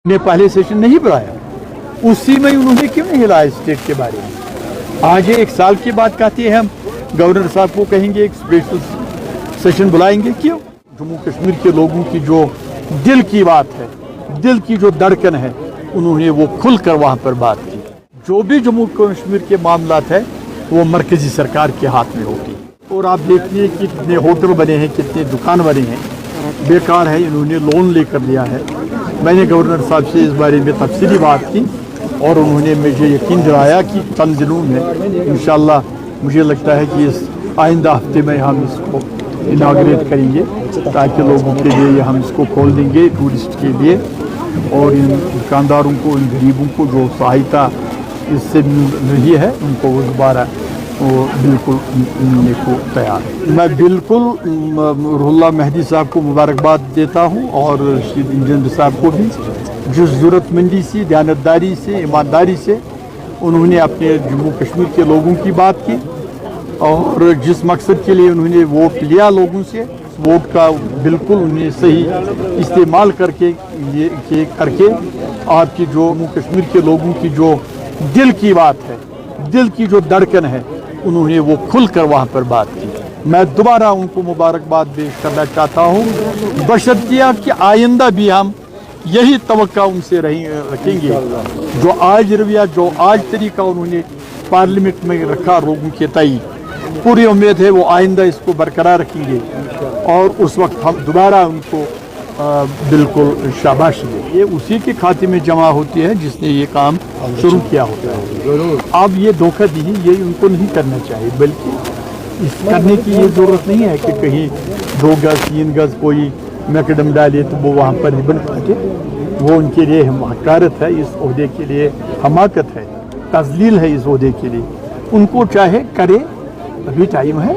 ने पहले सेशन नहीं बुलाया, उसी में उन्होंने क्यों नहीं हिलाया स्टेट के बारे में। आज एक साल के बाद कहते हैं हम गवर्नर साहब को कहेंगे एक स्पेशल सेशन बुलाएंगे, क्यों? जम्मू कश्मीर के लोगों की जो दिल की बात है, दिल की जो धड़कन है, उन्होंने वो खुलकर वहाँ पर बात की। जो भी जम्मू कश्मीर के मामलात है वो मरकजी सरकार के हाथ में होती है। और आप देखिए कि कितने होटल बने हैं, कितने दुकान बने हैं, बेकार है, इन्होंने लोन लेकर लिया है। मैंने गवर्नर साहब से इस बारे में तफसीली बात की और उन्होंने मुझे यकीन दिलाया कि चंद दिनों में इंशाल्लाह मुझे लगता है कि इस आइंदा हफ्ते में हम इसको इनाग्रेट करेंगे, ताकि लोगों के लिए हम इसको खोल देंगे टूरिस्ट के लिए, और इन दुकानदारों को, इन गरीबों को जो सहायता इससे मिल रही है उनको वो दोबारा वो बिल्कुल मिलने को तैयार है। मैं बिल्कुल रुहुल्लाह मेहदी साहब को मुबारकबाद देता हूँ और रशीद इंजीनियर साहब को भी, जिस ज़रूरतमंदी से, दयानतदारी से, ईमानदारी से उन्होंने अपने जम्मू कश्मीर के लोगों की बात की और जिस मकसद के लिए उन्होंने वोट लिया लोगों से, वोट का बिल्कुल उन्हें सही इस्तेमाल करके आपकी जो जम्मू कश्मीर के लोगों की जो दिल की बात है, दिल की जो धड़कन है, उन्होंने वो खुलकर वहाँ पर बात की। मैं दोबारा उनको मुबारकबाद पेश करना चाहता हूँ, बशर्तिया कि आइंदा भी हम यही तवक्का उनसे रखेंगे। जो आज रवैया, जो आज तरीका उन्होंने पार्लियामेंट में रखा लोगों के तई, पूरी उम्मीद है वो आइंदा इसको बरकरार रखेंगे और उस वक्त हम दोबारा उनको बिल्कुल शाबाशी दें। ये उसी के खाते में जमा होती है जिसने ये काम शुरू किया होता है। अब ये धोखा दी, ये उनको नहीं करना चाहिए, बल्कि इस करने की ये ज़रूरत नहीं है कि कहीं 2 गज 3 गज कोई मैकडम डाले तो वो वहाँ पर रिबन काटे। वो उनके लिए हमाकत है, इस ओहदे के लिए हमाकत है, तजलील है इस ओहदे के लिए। उनको चाहे करे, अभी टाइम है,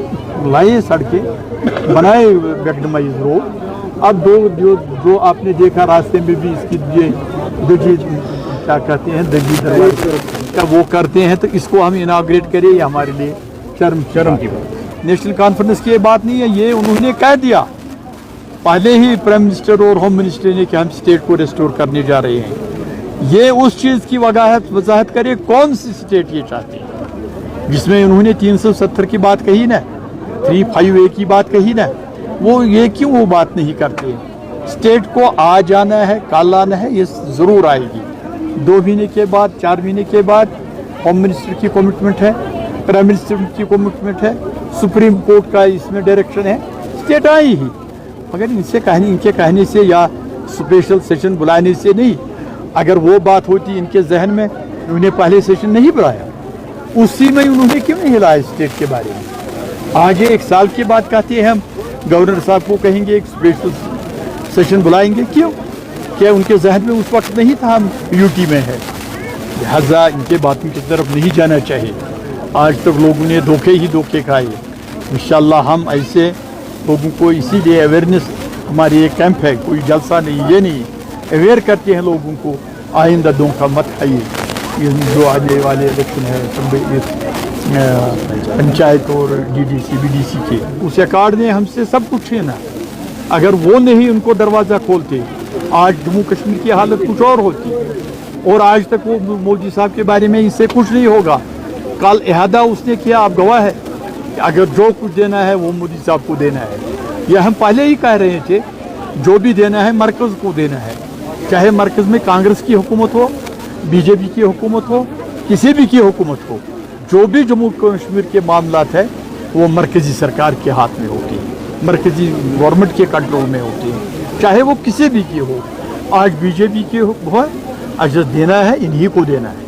लाए सड़कें, बनाए मैकडमाइज रोड। अब जो आपने देखा रास्ते में भी इसकी ये दजी क्या कहते हैं, दजी दरवाजा वो करते हैं, तो इसको हम इनाग्रेट करें, ये हमारे लिए शर्म की बात। नेशनल कॉन्फ्रेंस की ये बात नहीं है, ये उन्होंने कह दिया पहले ही प्राइम मिनिस्टर और होम मिनिस्टर ने कि हम स्टेट को रेस्टोर करने जा रहे हैं। ये उस चीज़ की वजाहत करे कौन सी स्टेट ये चाहती है, जिसमें उन्होंने 370 की बात कही ना, 358 की बात कही ना, वो ये क्यों वो बात नहीं करते? स्टेट को आज आना है, कल आना है, ये ज़रूर आएगी। 2 महीने के बाद, 4 महीने के बाद होम मिनिस्टर की कमिटमेंट है, प्राइम मिनिस्टर की कमिटमेंट है, सुप्रीम कोर्ट का इसमें डायरेक्शन है, स्टेट आई ही। मगर इनके कहने से या स्पेशल सेशन बुलाने से नहीं, अगर वो बात होती इनके जहन में, उन्हें पहले सेशन नहीं बुलाया, उसी में उन्होंने क्यों नहीं हिलाया स्टेट के बारे में। आज एक साल के बाद कहते हैं हम गवर्नर साहब को कहेंगे एक स्पेशल सेशन बुलाएंगे, क्यों? क्या उनके जहन में उस वक्त नहीं था हम यूटी में है। लिहाजा इनके बातों की तरफ नहीं जाना चाहिए। आज तक लोगों ने धोखे खाए। इंशाल्लाह हम ऐसे लोगों को, इसीलिए अवेयरनेस हमारी एक कैंप है, कोई जलसा नहीं, ये नहीं, अवेयर करते हैं लोगों को, आइंदा धोखा मत खाइए। जो आने वाले इलेक्शन है पंचायत और डीडीसी बीडीसी के, उस अकार्ड ने हमसे सब कुछ है ना। अगर वो नहीं उनको दरवाज़ा खोलते, आज जम्मू कश्मीर की हालत कुछ और होती। और आज तक वो मोदी साहब के बारे में इससे कुछ नहीं होगा। कल इहादा उसने किया, आप गवाह है कि अगर जो कुछ देना है वो मोदी साहब को देना है। यह हम पहले ही कह रहे थे, जो भी देना है मरकज़ को देना है, चाहे मरकज़ में कांग्रेस की हुकूमत हो, बीजेपी की हुकूमत हो, किसी भी की हुकूमत हो, जो भी जम्मू कश्मीर के मामलात है वो मरकजी सरकार के हाथ में होती है, मरकजी गवर्नमेंट के कंट्रोल में होती है, चाहे वो किसी भी की हो। आज बीजेपी की हो, अगर देना है इन्हीं को देना है।